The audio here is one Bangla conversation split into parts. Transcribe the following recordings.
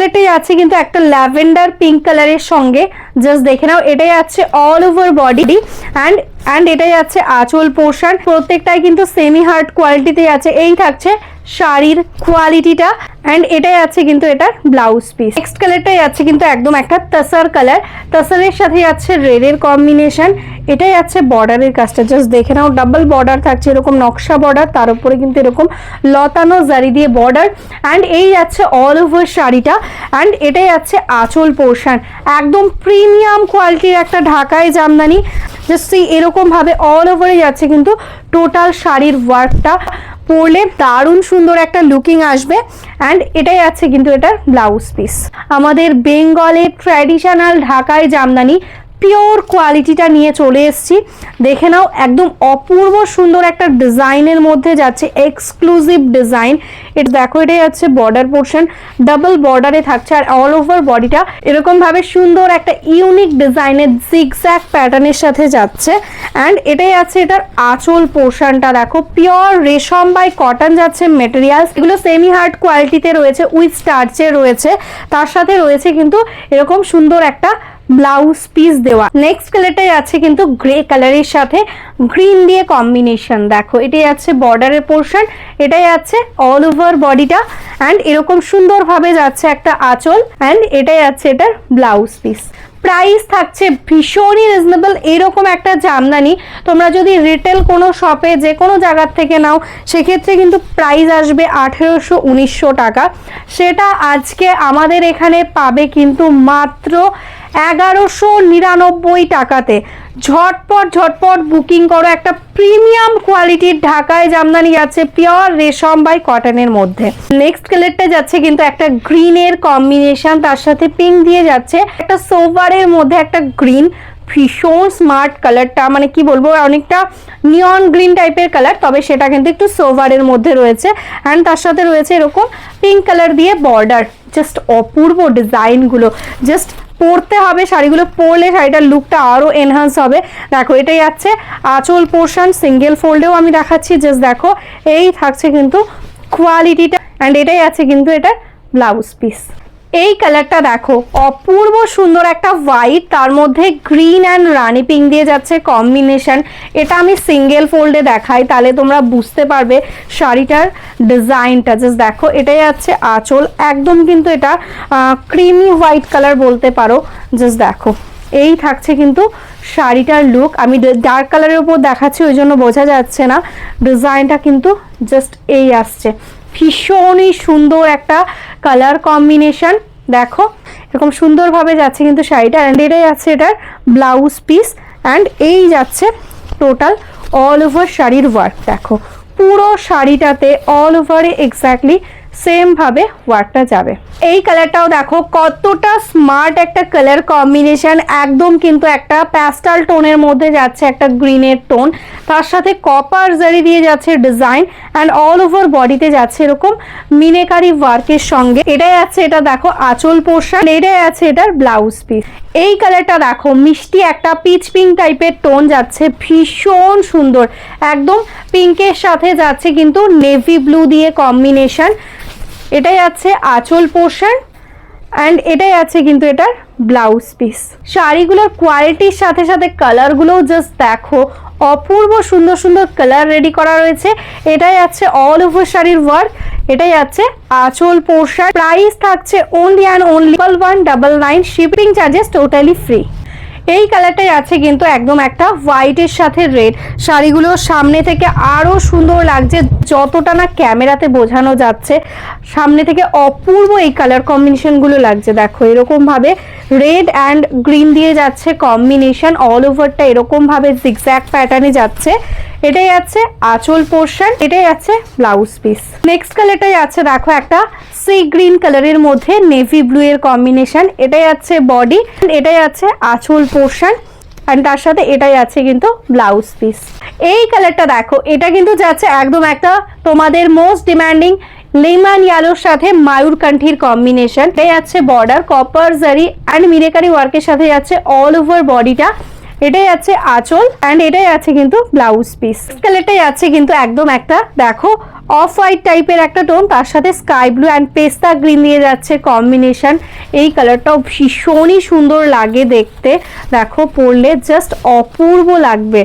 কালারটাই আছে কিন্তু একটা ল্যাভেন্ডার পিঙ্ক কালারের সঙ্গে, জাস্ট দেখে নাও। এটাই আছে অল ওভার বডি অ্যান্ড এটাই আছে আঁচল পোর্শন, প্রত্যেকটাই কিন্তু সেমি হার্ড কোয়ালিটিতে আছে। এই থাকছে শাড়ির কোয়ালিটিটা অ্যান্ড এটাই আছে কিন্তু এটার ব্লাউজ পিস। নেক্সট কালারটাই আছে কিন্তু একদম একটা তাসার কালার, তাসারের সাথে আছে রেডের কম্বিনেশন। এটাই আছে বর্ডারের কাজটা, জাস্ট দেখে নাও। ডাবল বর্ডার থাকছে, এরকম নকশা বর্ডার, তার উপরে কিন্তু এরকম লতানো জারি দিয়ে বর্ডার অ্যান্ড এই আছে অল ওভার শাড়িটা অ্যান্ড এটাই আছে আঁচল পোর্শন। একদম প্রিমিয়াম কোয়ালিটির একটা ঢাকাই জামদানি, জাস্ট এরকম ভাবে অল ওভারে যাচ্ছে কিন্তু টোটাল শাড়ির ওয়ার্কটা। পরলে দারুণ সুন্দর একটা লুকিং আসবে অ্যান্ড এটাই আছে কিন্তু এটার ব্লাউজ পিস। আমাদের বেঙ্গলের ট্র্যাডিশনাল ঢাকাই জামদানি পিওর কোয়ালিটিটা নিয়ে চলে এসেছি, দেখে নাও। একদম অপূর্ব সুন্দর একটা ডিজাইনের মধ্যে যাচ্ছে, এক্সক্লুসিভ ডিজাইন। এটা দেখো, এটাই আছে বর্ডার পোর্শন, ডাবল বর্ডারে থাকছে আর অল ওভার বডিটা এরকম ভাবে সুন্দর একটা ইউনিক ডিজাইনের জিগজ্যাগ প্যাটার্নের সাথে যাচ্ছে অ্যান্ড এটাই আছে এটার আঁচল পোর্শনটা। দেখো, পিওর রেশম বাই কটন যাচ্ছে মেটেরিয়ালস, এগুলো সেমি হার্ড কোয়ালিটিতে রয়েছে, উইথ স্টার্চে রয়েছে, তার সাথে রয়েছে কিন্তু এরকম সুন্দর একটা ব্লাউজ পিস দেওয়া। নেক্সট কালারটাই আছে কিন্তু গ্রে কালারের সাথে গ্রিন দিয়ে কম্বিনেশন। দেখো, এটাই আছে বর্ডারের পোর্শন, এটাই আছে অল ওভার বডিটা অ্যান্ড এরকম সুন্দরভাবে যাচ্ছে একটা আঁচল অ্যান্ড এটাই আছে এটার ব্লাউজ পিস। প্রাইস থাকছে ভীষণই রিজনেবল। এরকম একটা জামদানি তোমরা যদি রিটেল কোনো শপে যে কোনো জায়গার থেকে নাও, সেক্ষেত্রে কিন্তু প্রাইস আসবে 1800-1900 টাকা। সেটা আজকে আমাদের এখানে পাবে কিন্তু মাত্র 1199 টাকাতে। ঝটপট বুকিং করো, একটা প্রিমিয়াম কোয়ালিটির ঢাকায় জামদানি যাচ্ছে পিওর রেশম বাই কটনের মধ্যে। নেক্সট কালারটা যাচ্ছে কিন্তু একটা গ্রিনের কম্বিনেশন, তার সাথে পিঙ্ক দিয়ে যাচ্ছে একটা সোভারের মধ্যে একটা গ্রিন, ভীষণ স্মার্ট কালারটা, মানে কি বলবো, অনেকটা নিয়ন গ্রিন টাইপের কালার, তবে সেটা কিন্তু একটু সোভারের মধ্যে রয়েছে অ্যান্ড তার সাথে রয়েছে এরকম পিঙ্ক কালার দিয়ে বর্ডার। জাস্ট অপূর্ব ডিজাইনগুলো, জাস্ট পরতে হবে, শাড়িগুলো পরলে শাড়িটার লুকটা আরও এনহান্স হবে। দেখো, এটাই আছে আঁচল পোর্শন, সিঙ্গেল ফোল্ডেও আমি দেখাচ্ছি, জাস্ট দেখো এই থাকছে কিন্তু কোয়ালিটিটা অ্যান্ড এটাই আছে কিন্তু এটার ব্লাউজ পিস। এই কালারটা দেখো, অপূর্ব সুন্দর একটা হোয়াইট, তার মধ্যে গ্রিন অ্যান্ড রানি পিঙ্ক দিয়ে যাচ্ছে কম্বিনেশন। এটা আমি সিঙ্গেল ফোল্ডে দেখাই, তাহলে তোমরা বুঝতে পারবে শাড়িটার ডিজাইনটা। জাস্ট দেখো, এটাই আছে আঁচল, একদম কিন্তু এটা ক্রিমি হোয়াইট কালার বলতে পারো। জাস্ট দেখো, এই থাকছে কিন্তু শাড়িটার লুক। আমি ডার্ক কালারের উপর দেখাচ্ছি, ওই জন্য বোঝা যাচ্ছে না। ডিজাইনটা কিন্তু জাস্ট এই আসছে, ভীষণই সুন্দর একটা কালার কম্বিনেশন। দেখো, এরকম সুন্দরভাবে যাচ্ছে কিন্তু শাড়িটা অ্যান্ড এটাই আছে এটার ব্লাউজ পিস অ্যান্ড এই যাচ্ছে টোটাল অল ওভার শাড়ির ওয়ার্ক। দেখো, পুরো শাড়িটাতে অল ওভারে এক্স্যাক্টলি সেম ভাবে ওয়ার্কটা যাবে। এই কালারটাও দেখো কতটা স্মার্ট একটা কালার কম্বিনেশন, একদম কিন্তু একটা প্যাস্টেল টোনের মধ্যে যাচ্ছে একটা গ্রিনের টোন, তার সাথে কপার জারি দিয়ে যাচ্ছে ডিজাইন অ্যান্ড অল ওভার বডিতে যাচ্ছে এরকম মিনেকারি ওয়ার্কের সঙ্গে। এটাই আছে এটা দেখো আঁচল পোর্শন, এটাই আছে এটার ব্লাউজ পিস। এই কালারটা দেখো, মিষ্টি একটা পিচ পিঙ্ক টাইপের টোন যাচ্ছে, ভীষণ সুন্দর, একদম পিঙ্কের সাথে যাচ্ছে কিন্তু নেভি ব্লু দিয়ে কম্বিনেশন। এটাই আছে আঁচল পোর্শন অ্যান্ড এটাই আছে কিন্তু এটার ব্লাউজ পিস। শাড়িগুলোর কোয়ালিটির সাথে সাথে কালারগুলোও জাস্ট দেখো, অপূর্ব সুন্দর সুন্দর কালার রেডি করা রয়েছে। এটাই আছে অল ওভার শাড়ির ওয়ার্ক, এটাই আছে আঁচল পোর্শন। প্রাইস থাকছে only and only 1199, shipping charges totally free. এই কালারটাই আছে কিন্তু একদম একটা হোয়াইটের সাথে রেড, শাড়িগুলো সামনে থেকে আরো সুন্দর লাগছে, যতটা না ক্যামেরাতে বোঝানো যাচ্ছে। সামনে থেকে অপূর্ব এই কালার কম্বিনেশনগুলো লাগছে। দেখো, এরকম ভাবে রেড অ্যান্ড গ্রিন দিয়ে যাচ্ছে কম্বিনেশন, অল ওভারটা এরকম ভাবে জিগজ্যাগ প্যাটার্নে যাচ্ছে। এটাই আছে আঁচল পোর্শন, এটাই আছে ব্লাউজ পিস। নেক্সট কালারটাই আছে দেখো একটা সি গ্রিন কালারের মধ্যে নেভি ব্লু এর কম্বিনেশন। এটাই আছে বডি, এটাই আছে আঁচল পোর্শন আর তার সাথে এটাই আছে কিন্তু ব্লাউজ পিস। এই কালারটা দেখো, এটা কিন্তু যাচ্ছে একদম একটা তোমাদের মোস্ট ডিমান্ডিং লেমন ইয়েলোর সাথে মায়ূরকণ্ঠীর কম্বিনেশন। এটাই আছে বর্ডার, কপার জারি অ্যান্ড মিনেকারি ওয়ার্কের সাথে যাচ্ছে অল ওভার বডিটা এটাই আছে আঁচল অ্যান্ড এটাই আছে কিন্তু ব্লাউজ পিস। কালারটাই আছে কিন্তু একদম একটা দেখো অফ হোয়াইট টাইপের একটা টোন, তার সাথে স্কাই ব্লু অ্যান্ড পেস্তা গ্রিন দিয়ে যাচ্ছে কম্বিনেশন। এই কালারটাও ভীষণই সুন্দর লাগে দেখতে, দেখো পরলে জাস্ট অপূর্ব লাগবে।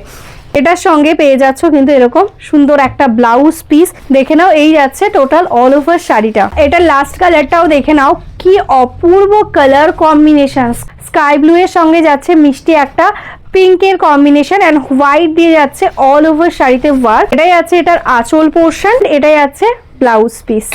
এটার সঙ্গে পেয়ে যাচ্ছ কিন্তু এরকম সুন্দর একটা ব্লাউজ পিস। দেখে নাও এই যাচ্ছে টোটাল অল ওভার শাড়িটা। এটা লাস্ট কালারটাও দেখে নাও, কি অপূর্ব কালার কম্বিনেশন। স্কাই ব্লু এর সঙ্গে যাচ্ছে মিষ্টি একটা পিঙ্কের কম্বিনেশন অ্যান্ড হোয়াইট দিয়ে যাচ্ছে অল ওভার শাড়িতে ওয়ার্ক। এটাই আছে এটার আঁচল পোর্শন, এটাই আছে ব্লাউজ পিস।